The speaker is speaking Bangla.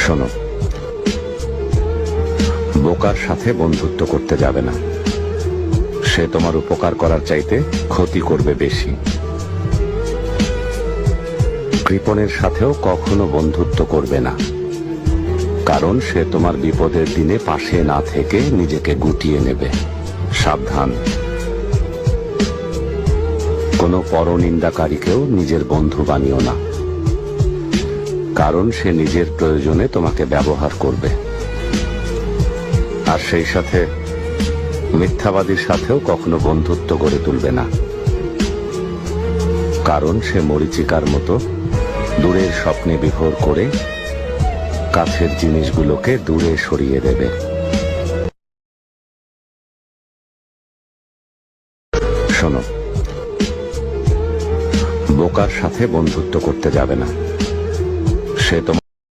শোনো, বোকার সাথে বন্ধুত্ব করতে যাবে না। সে তোমার উপকার করার চাইতে ক্ষতি করবে বেশি। কৃপণের সাথেও কখনো বন্ধুত্ব করবে না, কারণ সে তোমার বিপদের দিনে পাশে না থেকে নিজেকে গুটিয়ে নেবে। সাবধান, কোনো পরনিন্দাকারীকেও নিজের বন্ধু বানিও না, কারণ সে নিজের প্রয়োজনে তোমাকে ব্যবহার করবে। আর সেই সাথে মিথ্যাবাদীর সাথেও কখনো বন্ধুত্ব গড়ে তুলবে না, কারণ সে মরীচিকার মতো দূরের স্বপ্নে বিভোর করে কাছের জিনিসগুলোকে দূরে সরিয়ে দেবে। শোনো, বোকার সাথে বন্ধুত্ব করতে যাবে না। সে তোমার